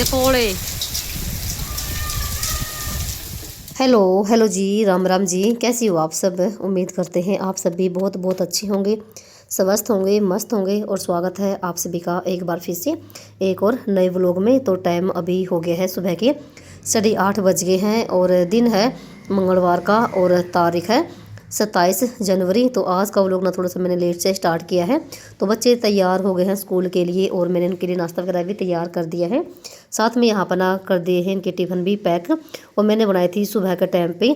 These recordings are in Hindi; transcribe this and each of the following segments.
पकोड़े। हेलो हेलो जी, राम राम जी। कैसी हो आप सब? उम्मीद करते हैं आप सब भी बहुत बहुत अच्छे होंगे, स्वस्थ होंगे, मस्त होंगे। और स्वागत है आप सभी का एक बार फिर से एक और नए व्लॉग में। तो टाइम अभी हो गया है सुबह के 8:30 बज गए हैं और दिन है मंगलवार का और तारीख है 27 जनवरी। तो आज का व्लॉग ना थोड़ा सा मैंने लेट से स्टार्ट किया है। तो बच्चे तैयार हो गए हैं स्कूल के लिए और मैंने उनके लिए नाश्ता वगैरह भी तैयार कर दिया है। साथ में यहाँ पर ना कर दिए हैं इनके टिफ़िन भी पैक। और मैंने बनाई थी सुबह के टाइम पे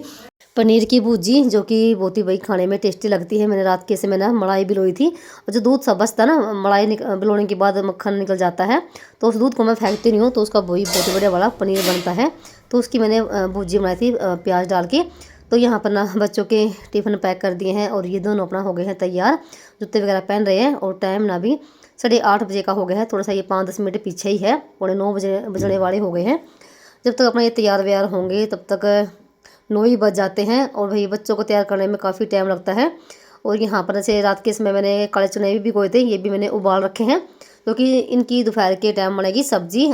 पनीर की भुर्जी, जो कि बहुत ही भाई खाने में टेस्टी लगती है। मैंने रात के से मैंने मलाई भिगोई थी और जो दूध सा बचता ना, मलाई भिगोने के बाद मक्खन निकल जाता है, तो उस दूध को मैं फेंकती नहीं हूँ, तो उसका वही बहुत बढ़िया वाला पनीर बनता है। तो उसकी मैंने भुर्जी बनाई थी प्याज डाल के। तो यहाँ पर ना बच्चों के टिफ़िन पैक कर दिए हैं और ये दोनों अपना हो गए हैं तैयार, जूते वगैरह पहन रहे हैं। और टाइम ना भी 8:30 बजे का हो गया है, थोड़ा सा ये 5-10 मिनट पीछे ही है, 9:15 बजने वाले हो गए हैं। जब तक अपना ये तैयार व्यार होंगे तब तक 9 ही बज जाते हैं। और भाई बच्चों को तैयार करने में काफ़ी टाइम लगता है। और यहाँ पर जैसे रात के समय मैंने काले चने भी भिगोए थे, ये भी मैंने उबाल रखे हैं, क्योंकि इनकी दोपहर के टाइम बनेगी सब्जी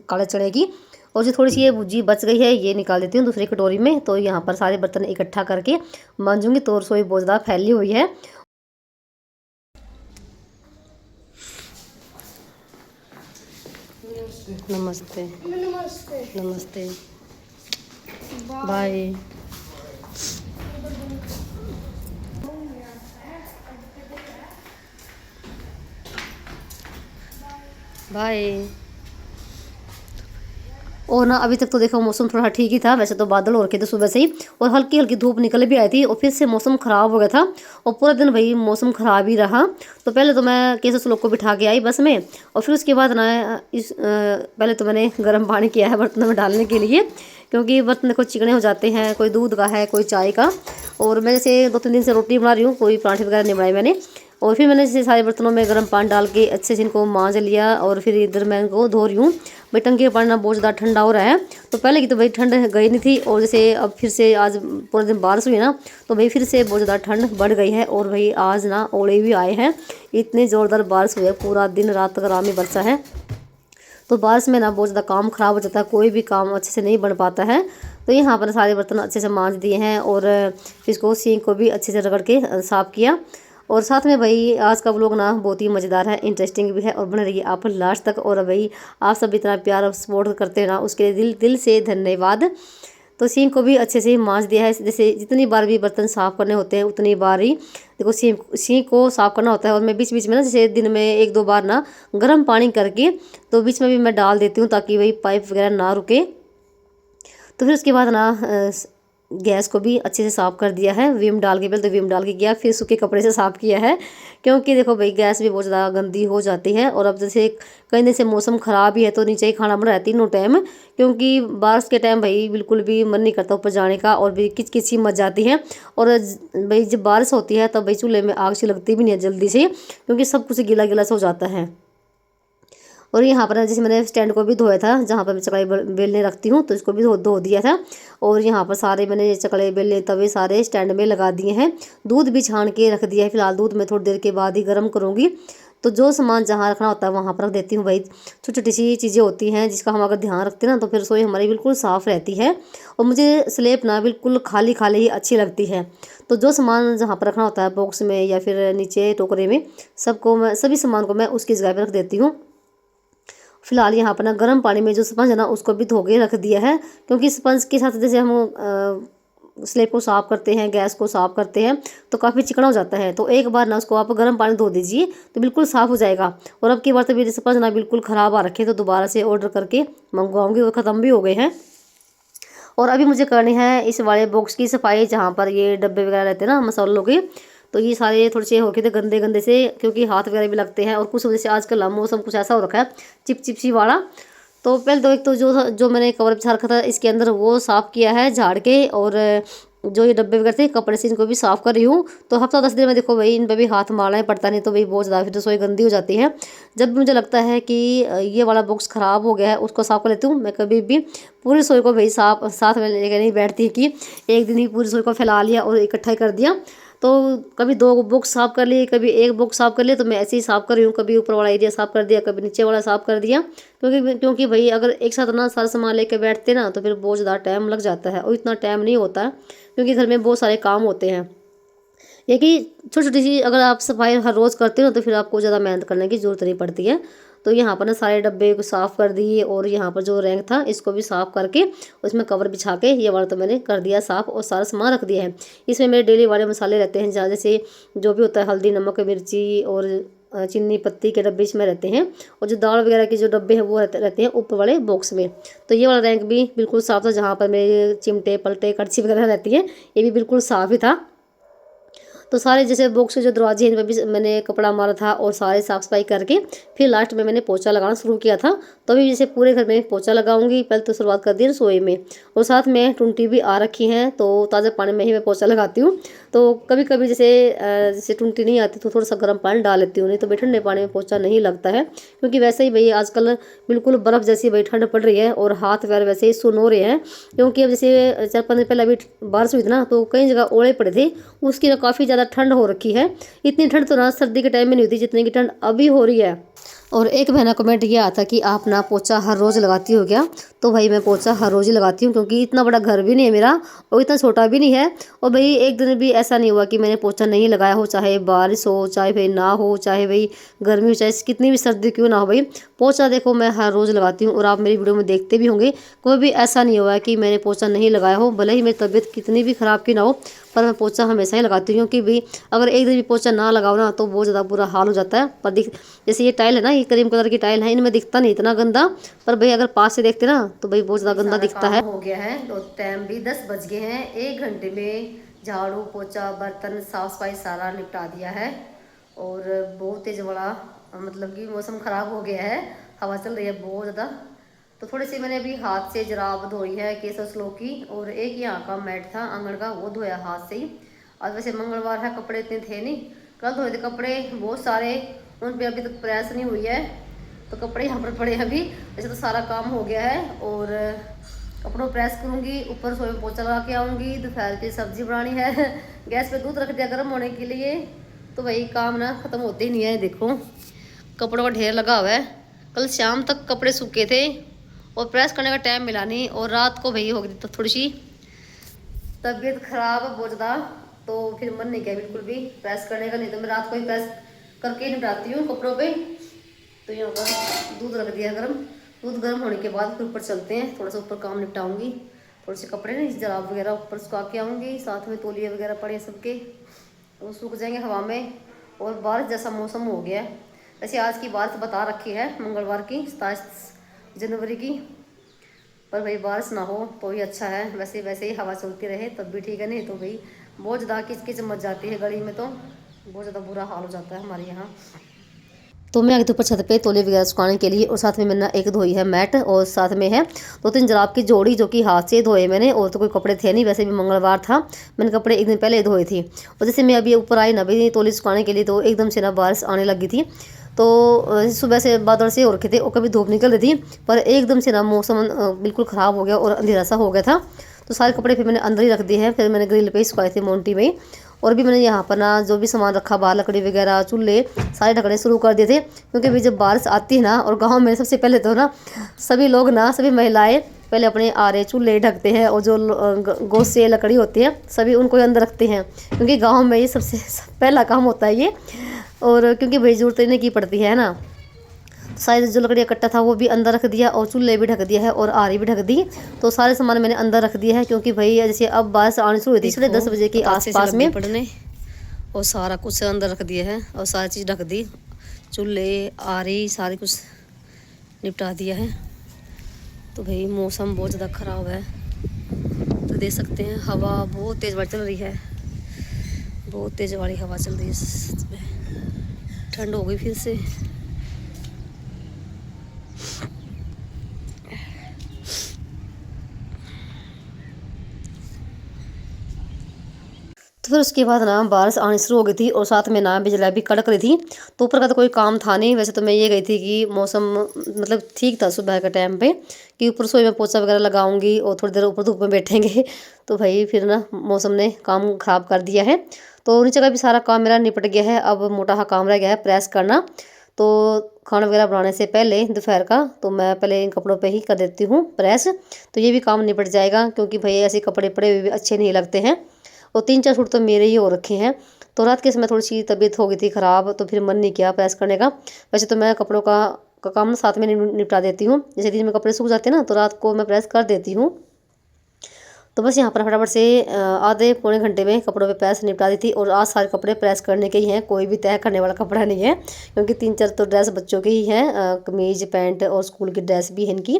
काले चने की। और जो थोड़ी सी ये भुर्जी बच गई है ये निकाल देती हूँ दूसरी कटोरी में। तो यहाँ पर सारे बर्तन इकट्ठा करके मांजूंगी, तो रसोई बहुत ज़्यादा फैली हुई है। नमस्ते नमस्ते। नमस्ते, बाय। बाय। और ना अभी तक तो देखो मौसम थोड़ा ठीक ही था, वैसे तो बादल हो रखे थे सुबह से ही, और हल्की हल्की धूप निकल भी आई थी, और फिर से मौसम ख़राब हो गया था और पूरा दिन भाई मौसम ख़राब ही रहा। तो पहले तो मैं केसस लोग को बिठा के आई बस में, और फिर उसके बाद ना पहले तो मैंने गर्म पानी किया है बर्तनों में डालने के लिए, क्योंकि बर्तन देखो चिकने हो जाते हैं, कोई दूध का है कोई चाय का। और मैं जैसे 2-3 दिन से रोटी बना रही हूँ, कोई पराठे वगैरह नहीं बनाए मैंने। और फिर मैंने जैसे सारे बर्तनों में गर्म पानी डाल के अच्छे से इनको मांज लिया, और फिर इधर मैं इनको धो रही हूँ। भाई टंकी का पानी ना बहुत ज़्यादा ठंडा हो रहा है, तो पहले की तो भाई ठंड गई नहीं थी, और जैसे अब फिर से आज पूरे दिन बारिश हुई ना, तो भाई फिर से बहुत ज़्यादा ठंड बढ़ गई है। और भाई आज ना ओले भी आए हैं, इतनी ज़ोरदार बारिश हुई है, पूरा दिन रात तक आराम ही बरसा है। तो बारिश में ना बहुत ज़्यादा काम ख़राब हो जाता है, कोई भी काम अच्छे से नहीं बन पाता है। तो यहाँ पर सारे बर्तन अच्छे से मांज दिए हैं, और फिर इसको सिंक को भी अच्छे से रगड़ के साफ़ किया। और साथ में भाई आज का व्लॉग ना बहुत ही मज़ेदार है, इंटरेस्टिंग भी है, और बने रहिए आप लास्ट तक। और भाई आप सब इतना प्यार और सपोर्ट करते हैं ना, उसके लिए दिल से धन्यवाद। तो सिंक को भी अच्छे से मांज दिया है, जैसे जितनी बार भी बर्तन साफ़ करने होते हैं उतनी बार ही देखो सिंक को साफ़ करना होता है। और मैं बीच बीच में ना जैसे दिन में 1-2 बार ना गर्म पानी करके तो बीच में भी मैं डाल देती हूँ, ताकि वही पाइप वगैरह ना रुके। तो फिर उसके बाद ना गैस को भी अच्छे से साफ़ कर दिया है, विम डाल के, पहले तो विम डाल के किया, फिर सूखे कपड़े से साफ़ किया है, क्योंकि देखो भाई गैस भी बहुत ज़्यादा गंदी हो जाती है। और अब जैसे कई दिन से मौसम ख़राब ही है, तो नीचे ही खाना बना रहा है तीनों टाइम, क्योंकि बारिश के टाइम भाई बिल्कुल भी मन नहीं करता ऊपर जाने का, और भी किचकिची मच जाती है। और भाई जब बारिश होती है तब भाई चूल्हे में आग सी लगती भी नहीं है जल्दी से, क्योंकि सब कुछ गीला गीला सा हो जाता है। और यहाँ पर जैसे मैंने स्टैंड को भी धोया था, जहाँ पर मैं चकले बेलने रखती हूँ, तो इसको भी धो दिया था। और यहाँ पर सारे मैंने चकले बेलने तवे सारे स्टैंड में लगा दिए हैं। दूध भी छान के रख दिया है, फिलहाल दूध मैं थोड़ी देर के बाद ही गर्म करूँगी। तो जो सामान जहाँ रखना होता है वहाँ पर रख देती हूँ। भाई छोटी छोटी सी चीज़ें होती हैं जिसका हम अगर ध्यान रखते हैं ना, तो फिर रसोई हमारी बिल्कुल साफ़ रहती है। और मुझे स्लेब ना बिल्कुल खाली खाली ही अच्छी लगती है। तो जो सामान जहाँ पर रखना होता है बॉक्स में या फिर नीचे टोकरे में, सभी सामान को मैं उसकी जगह पर रख देती हूँ। फिलहाल यहाँ पर ना गर्म पानी में जो स्पंज है ना उसको भी धो के रख दिया है, क्योंकि स्पंज के साथ जैसे हम स्लेब को साफ़ करते हैं, गैस को साफ़ करते हैं, तो काफ़ी चिकना हो जाता है। तो एक बार ना उसको आप गर्म पानी धो दीजिए तो बिल्कुल साफ़ हो जाएगा। और अब की बार तो मेरे स्पंज ना बिल्कुल ख़राब आ रखे, तो दोबारा से ऑर्डर करके मंगवाऊँगी, और ख़त्म भी हो गए हैं। और अभी मुझे करनी है इस वाले बॉक्स की सफाई, जहाँ पर ये डब्बे वगैरह रहते हैं ना मसालों के, तो ये सारे थोड़े से हो गए थे गंदे गंदे से, क्योंकि हाथ वगैरह भी लगते हैं। और कुछ वजह से आजकल मौसम कुछ ऐसा हो रखा है चिप चिप सी वाला। तो पहले तो एक तो जो मैंने कवर बिछा रखा था इसके अंदर वो साफ़ किया है झाड़ के, और जो ये डब्बे वगैरह थे कपड़े से इनको भी साफ़ कर रही हूँ। तो हफ्ता 10 दिन में देखो भाई इन पर भी हाथ मारना ही पड़ता, नहीं तो भाई बहुत ज़्यादा फिर रसोई गंदी हो जाती है। जब भी मुझे लगता है कि ये वाला बॉक्स ख़राब हो गया है उसको साफ़ कर लेती हूँ। मैं कभी भी पूरी रसोई को भाई साथ में लेकर नहीं बैठती कि एक दिन ही पूरी रसोई को फैला लिया और इकट्ठा ही कर दिया। तो कभी 2 बॉक्स साफ़ कर लिए, कभी 1 बॉक्स साफ़ कर लिया। तो मैं ऐसे ही साफ़ कर रही हूँ, कभी ऊपर वाला एरिया साफ़ कर दिया, कभी नीचे वाला साफ़ कर दिया। क्योंकि भाई अगर एक साथ ना सारा सामान लेके बैठते ना तो फिर बहुत ज़्यादा टाइम लग जाता है, और इतना टाइम नहीं होता है क्योंकि घर में बहुत सारे काम होते हैं। ये कि छोटी छोटी सी अगर आप सफाई हर रोज़ करते हो ना तो फिर आपको ज़्यादा मेहनत करने की ज़रूरत नहीं पड़ती है। तो यहाँ पर ना सारे डब्बे को साफ़ कर दिए, और यहाँ पर जो रैंक था इसको भी साफ़ करके उसमें कवर बिछा के ये वाला तो मैंने कर दिया साफ़, और सारा सामान रख दिया है। इसमें मेरे डेली वाले मसाले रहते हैं, जैसे जो भी होता है हल्दी, नमक, मिर्ची और चीनी पत्ती के डब्बे इसमें रहते हैं, और जो दाल वगैरह के जो डब्बे हैं वो रहते हैं ऊपर वाले बॉक्स में। तो ये वाला रैंक भी बिल्कुल साफ़ था, जहाँ पर मेरे चिमटे पलटे कड़छी वगैरह रहती है ये भी बिल्कुल साफ़ ही था। तो सारे जैसे बॉक्स के जो दरवाजे हैं इन पर भी मैंने कपड़ा मारा था, और सारे साफ़ सफाई करके फिर लास्ट में मैंने पोछा लगाना शुरू किया था। तो अभी जैसे पूरे घर में पोछा लगाऊंगी, पहले तो शुरुआत कर दी रसोई में, और साथ में टुंटी भी आ रखी हैं, तो ताज़ा पानी में ही मैं पोछा लगाती हूँ। तो कभी कभी जैसे टुंटी नहीं आती तो थोड़ा सा गर्म पानी डाल लेती हूँ, नहीं तो भाई ठंडे पानी में पोछा नहीं लगता है। क्योंकि वैसे ही भाई आजकल बिल्कुल बर्फ़ जैसी भाई ठंड पड़ रही है, और हाथ पैर वैसे ही सुन हो रहे हैं। क्योंकि अब जैसे 4-5 दिन पहले अभी बारिश हुई थी ना, तो कई जगह ओले पड़े थे, उसकी ना काफ़ी ज़्यादा ठंड हो रखी है। इतनी ठंड तो ना सर्दी के टाइम में नहीं होती जितनी की ठंड अभी हो रही है। और एक बहना कमेंट ये आता कि आप ना पोछा हर रोज़ लगाती हो क्या? तो भाई मैं पोछा हर रोज़ ही लगाती हूँ, क्योंकि इतना बड़ा घर भी नहीं है मेरा, और इतना छोटा भी नहीं है। और भाई एक दिन भी ऐसा नहीं हुआ कि मैंने पोछा नहीं लगाया हो, चाहे बारिश हो, चाहे भाई ना हो, चाहे भाई गर्मी हो, चाहे कितनी भी सर्दी क्यों ना हो, भाई पोछा देखो मैं हर रोज़ लगाती हूँ। और आप मेरी वीडियो में देखते भी होंगे, कोई भी ऐसा नहीं हुआ कि मैंने पोछा नहीं लगाया हो, भले ही मेरी तबीयत कितनी भी ख़राब क्यों ना हो, पर मैं पोछा हमेशा ही लगाती हूँ। क्योंकि भाई अगर एक दिन भी पोछा ना लगाओ ना तो बहुत ज़्यादा बुरा हाल हो जाता है। पर जैसे ये टाइल है ना, ये क्रीम कलर की टाइल है, इनमें दिखता नहीं इतना गंदा, पर भाई अगर पास से देखते ना तो भाई बहुत ज़्यादा गंदा दिखता है। हो गया है, तो टाइम भी 10 बज गए हैं। 1 घंटे में झाड़ू पोछा बर्तन साफ सफाई सारा निपटा दिया है। और बहुत तेज बड़ा मतलब कि मौसम ख़राब हो गया है, हवा चल रही है बहुत ज़्यादा। तो थोड़ी सी मैंने अभी हाथ से जराब धोई है केस स्लो की, और एक यहाँ का मैट था आंगन का वो धोया हाथ से ही। आज वैसे मंगलवार है, कपड़े इतने थे नहीं, कल धोए थे कपड़े बहुत सारे, उन पे अभी तक प्रेस नहीं हुई है, तो कपड़े यहाँ पर पड़े हैं अभी। वैसे तो सारा काम हो गया है, और कपड़ों प्रेस करूँगी, ऊपर रसोई में पोछा लगा के आऊँगी, दोपहर की सब्जी बनानी है गैस पे दूध रख दिया गर्म होने के लिए। तो भाई काम ना ख़त्म होते ही नहीं है। देखो कपड़ों का ढेर लगा हुआ है, कल शाम तक कपड़े सूखे थे और प्रेस करने का टाइम मिला नहीं, और रात को भाई हो गई तो थोड़ी सी तबीयत ख़राब बहुत ज़्यादा, तो फिर मन नहीं किया बिल्कुल भी प्रेस करने का। नहीं तो मैं रात को ही प्रेस करके निपटाती हूँ कपड़ों पे। तो यहाँ पर दूध रख दिया गर्म, दूध गर्म होने के बाद फिर ऊपर चलते हैं, थोड़ा सा ऊपर काम निपटाऊंगी, थोड़े से कपड़े नहीं जराब वगैरह ऊपर सुखा के आऊँगी, साथ में तौलिए वगैरह पड़े सबके, वो सूख जाएंगे हवा में। और बारिश जैसा मौसम हो गया है। वैसे आज की बारिश बता रखी है मंगलवार की 27 जनवरी की, पर भाई बारिश ना हो तो ही अच्छा है। वैसे ही हवा चलती रहे तब भी ठीक है, नहीं तो भाई बहुत ज़्यादा किचकिच मच जाती है गली में, तो बहुत ज़्यादा बुरा हाल हो जाता है हमारे यहाँ। तो मैं आ गई थी ऊपर छत पे तौलिए वगैरह सुखाने के लिए, और साथ में मैंने एक धोई है मैट, और साथ में है 2-3 जराब की जोड़ी जो कि हाथ से धोए मैंने, और तो कोई कपड़े थे नहीं, वैसे भी मंगलवार था, मैंने कपड़े एक दिन पहले धोए थे। और जैसे मैं अभी ऊपर आई ना भी तौलिए सुखाने के लिए, तो एकदम से ना बारिश आने लगी थी। तो सुबह से बादल से हो रखे थे और कभी धूप निकल रही थी, पर एकदम से ना मौसम बिल्कुल ख़राब हो गया और अंधेरा सा हो गया था। तो सारे कपड़े फिर मैंने अंदर ही रख दिए हैं, फिर मैंने ग्रिल पे ही सुखाए थे मोन्टी में। और भी मैंने यहाँ पर ना जो भी सामान रखा बाहर, लकड़ी वगैरह चूल्हे सारे ढकने शुरू कर दिए थे। क्योंकि भी जब बारिश आती है ना, और गांव में सबसे पहले तो ना सभी लोग ना सभी महिलाएं पहले अपने आरे चूल्हे ढकते हैं, और जो गोश्त से लकड़ी होती है सभी उनको ही अंदर रखते हैं, क्योंकि गाँव में ये सबसे पहला काम होता है ये। और क्योंकि भाई जरूरत नहीं की पड़ती है ना, सारे जो लकड़ी इकट्ठा था वो भी अंदर रख दिया, और चूल्हे भी ढक दिया है, और आरी भी ढक दी। तो सारे सामान मैंने अंदर रख दिया है, क्योंकि भाई जैसे अब बारिश आनी शुरू हुई थी 10:30 बजे के आसपास में पड़ने, और सारा कुछ अंदर रख दिया है, और सारी चीज़ ढक दी, चूल्हे आरी सारे कुछ निपटा दिया है। तो भाई मौसम बहुत ज़्यादा ख़राब है, तो देख सकते हैं हवा बहुत तेज़ चल रही है, बहुत तेज़ वाली हवा चल रही है, ठंड हो गई फिर से। तो फिर उसके बाद ना बारिश आनी शुरू हो गई थी और साथ में ना बिजली भी कड़क रही थी। तो ऊपर का तो कोई काम था नहीं। वैसे तो मैं ये गई थी कि मौसम मतलब ठीक था सुबह के टाइम पे, कि ऊपर रसोई में पोछा वगैरह लगाऊंगी और थोड़ी देर ऊपर धूप में बैठेंगे तो भाई फिर ना मौसम ने काम ख़राब कर दिया है। तो नीचे का भी सारा काम मेरा निपट गया है। अब मोटा सा काम रह गया है प्रेस करना। तो खाना वगैरह बनाने से पहले दोपहर का तो मैं पहले इन कपड़ों पे ही कर देती हूँ प्रेस। तो ये भी काम निपट जाएगा, क्योंकि भाई ऐसे कपड़े पड़े हुए भी अच्छे नहीं लगते हैं। और 3-4 सूट तो मेरे ही हो रखे हैं। तो रात के समय थोड़ी सी तबीयत हो गई थी ख़राब, तो फिर मन नहीं किया प्रेस करने का। वैसे तो मैं कपड़ों का काम ना साथ में निपटा देती हूँ। जैसे दिन में कपड़े सूख जाते हैं ना, तो रात को मैं प्रेस कर देती हूँ। तो बस यहाँ पर फटाफट से आधे पौने घंटे में कपड़ों पे प्रेस निपटा दी थी। और आज सारे कपड़े प्रेस करने के ही हैं, कोई भी तय करने वाला कपड़ा नहीं है, क्योंकि 3-4 तो ड्रेस बच्चों के ही हैं, कमीज पैंट और स्कूल की ड्रेस भी है इनकी।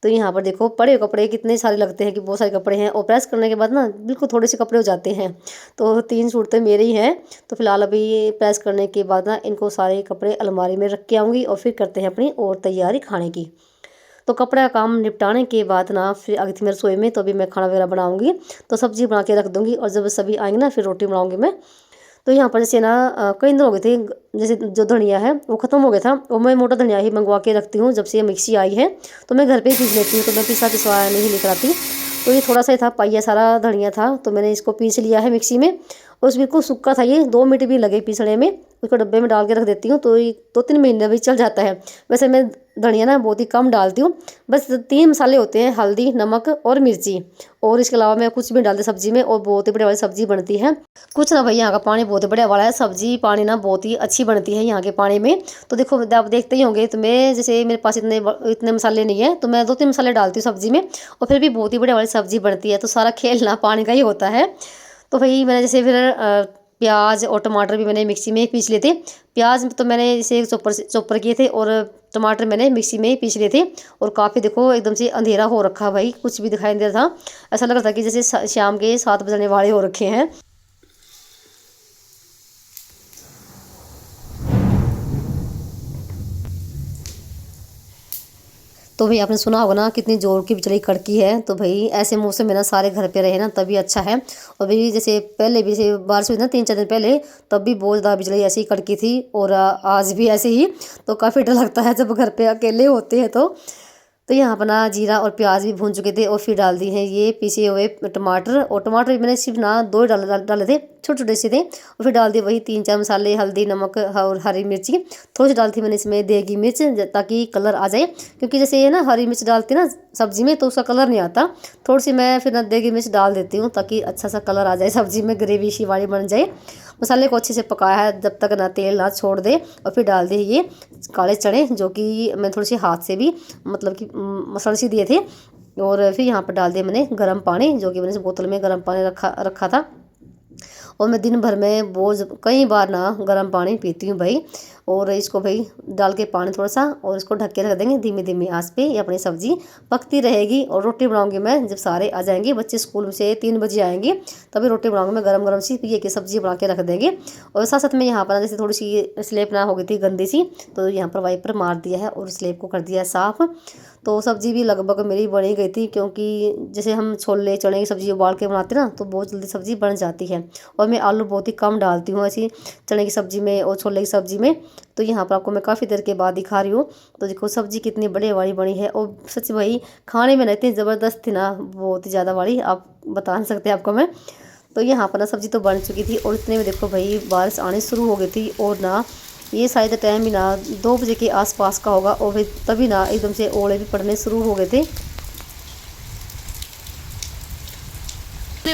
तो यहाँ पर देखो पड़े हुए कपड़े कितने सारे लगते हैं कि बहुत सारे कपड़े हैं, और प्रेस करने के बाद ना बिल्कुल थोड़े से कपड़े हो जाते हैं। तो 3 सूट तो मेरे ही हैं। तो फिलहाल अभी प्रेस करने के बाद ना इनको सारे कपड़े अलमारी में रख के आऊँगी और फिर करते हैं अपनी और तैयारी खाने की। तो कपड़े का काम निपटाने के बाद ना फिर आ गई थी मैं रसोई में। तो अभी मैं खाना वगैरह बनाऊंगी, तो सब्जी बना के रख दूंगी और जब सभी आएंगे ना फिर रोटी बनाऊंगी मैं। तो यहाँ पर जैसे ना कई दिन हो गए थे, जैसे जो धनिया है वो ख़त्म हो गया था, और मैं मोटा धनिया ही मंगवा के रखती हूँ। जब से ये मिक्सी आई है तो मैं घर पे ही पीस लेती हूँ, तो मैं पिसवा नहीं लेकर आती। तो ये थोड़ा सा ही था, पाइया सारा धनिया था, तो मैंने इसको पीस लिया है मिक्सी में। और उस बिल्कुल सूखा था, ये 2 मिनट भी लगे पीसने में। उसको डब्बे में डाल के रख देती हूँ, तो ये 2-3 महीने भी चल जाता है। वैसे मैं धनिया ना बहुत ही कम डालती हूँ, बस 3 मसाले होते हैं, हल्दी, नमक और मिर्ची। और इसके अलावा मैं कुछ भी डालती सब्जी में, और बहुत ही बढ़िया वाली सब्जी बनती है। कुछ ना भाई यहाँ का पानी बहुत बढ़िया वाला है, सब्जी पानी ना बहुत ही अच्छी बनती है यहाँ के पानी में। तो देखो आप देखते ही होंगे, तो मैं जैसे मेरे पास इतने मसाले नहीं है, तो मैं 2-3 मसाले डालती हूँ सब्जी में, और फिर भी बहुत ही बढ़िया वाली सब्जी बनती है। तो सारा खेल ना पानी का ही होता है। तो भाई मैंने जैसे फिर प्याज और टमाटर भी मैंने मिक्सी में ही पीस लिए थे। प्याज तो मैंने जैसे चॉपर किए थे, और टमाटर मैंने मिक्सी में ही पीस लिए थे। और काफ़ी देखो एकदम से अंधेरा हो रखा भाई, कुछ भी दिखाई नहीं दे रहा था। ऐसा लग रहा था कि जैसे शाम के 7 बजने वाले हो रखे हैं। तो भाई आपने सुना होगा ना कितनी जोर की बिजली कड़की है। तो भाई ऐसे मौसम में ना सारे घर पे रहे ना तभी अच्छा है। और भाई जैसे पहले भी जैसे बारिश हुई ना 3-4 दिन पहले, तब भी बहुत ज़्यादा बिजली ऐसे ही कड़की थी, और आज भी ऐसे ही। तो काफ़ी डर लगता है जब घर पे अकेले होते हैं। तो यहाँ पर ना जीरा और प्याज भी भून चुके थे, और फिर डाल दी हैं ये पीसे हुए टमाटर। और टमाटर भी मैंने सिर्फ ना 2 ही डाले थे, छोटे छोटे से थे। और फिर डाल दिए वही 3-4 मसाले, हल्दी, नमक और हरी मिर्ची। थोड़ी सी डाली थी मैंने इसमें देगी मिर्च, ताकि कलर आ जाए, क्योंकि जैसे ये ना हरी मिर्च डालती ना सब्जी में तो उसका कलर नहीं आता। थोड़ी सी मैं फिर ना देगी मिर्च डाल देती हूँ, ताकि अच्छा सा कलर आ जाए, सब्जी में ग्रेवी सी वाली बन जाए। मसाले को अच्छे से पकाया है जब तक ना तेल ना छोड़ दे। और फिर डाल दिए ये काले चने, जो कि मैं थोड़ी सी हाथ से भी मतलब कि मसाले से दिए थे। और फिर यहाँ पर डाल दिया मैंने गर्म पानी, जो कि मैंने बोतल में गर्म पानी रखा था। और मैं दिन भर में बहुत कई बार ना गर्म पानी पीती हूँ भाई। और इसको भाई डाल के पानी थोड़ा सा, और इसको ढक के रख देंगे धीमी धीमी आंच पे। ये अपनी सब्जी पकती रहेगी। और रोटी बनाऊंगी मैं जब सारे आ जाएंगे, बच्चे स्कूल से 3 बजे आएंगे, तभी रोटी बनाऊंगी मैं गरम गरम सी। ये की सब्जी बना के रख देंगे। और साथ साथ में यहाँ पर जैसे थोड़ी सी स्लेप ना हो गई थी गंदी सी, तो यहाँ पर वाइपर मार दिया है और स्लेप को कर दिया है साफ़। तो सब्ज़ी भी लगभग मेरी बन ही गई थी, क्योंकि जैसे हम छोले चने की सब्ज़ी उबाल के बनाते ना, तो बहुत जल्दी सब्ज़ी बन जाती है। और मैं आलू बहुत ही कम डालती हूँ ऐसी चने की सब्ज़ी में और छोले की सब्ज़ी में। तो यहाँ पर आपको मैं काफ़ी देर के बाद दिखा रही हूँ। तो देखो सब्ज़ी कितनी बड़ी वाली बनी है, और सच भाई खाने में ना इतनी ज़बरदस्त थी ना, बहुत ही ज़्यादा वाली, आप बता नहीं सकते आपको मैं। तो यहाँ पर ना सब्ज़ी तो बन चुकी थी, और इतने में देखो भाई बारिश आनी शुरू हो गई थी। और ना ये शायद टाइम भी ना 2 बजे के आसपास का होगा, और फिर तभी ना एकदम से ओले भी पड़ने शुरू हो गए थे।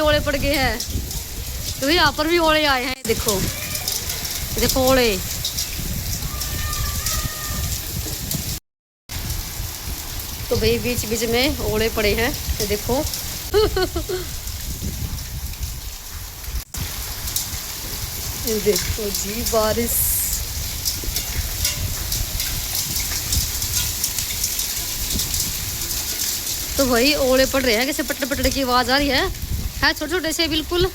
ओले पड़ गए हैं, तो यहाँ पर भी ओले आए हैं, देखो देखो ओले। तो भाई बीच बीच में ओले पड़े हैं, ये देखो। ये देखो जी बारिश। तो भाई ओले पड़ रहे हैं, कैसे पटड़ पटड़ की आवाज आ रही है छोटे छोटे से बिल्कुल।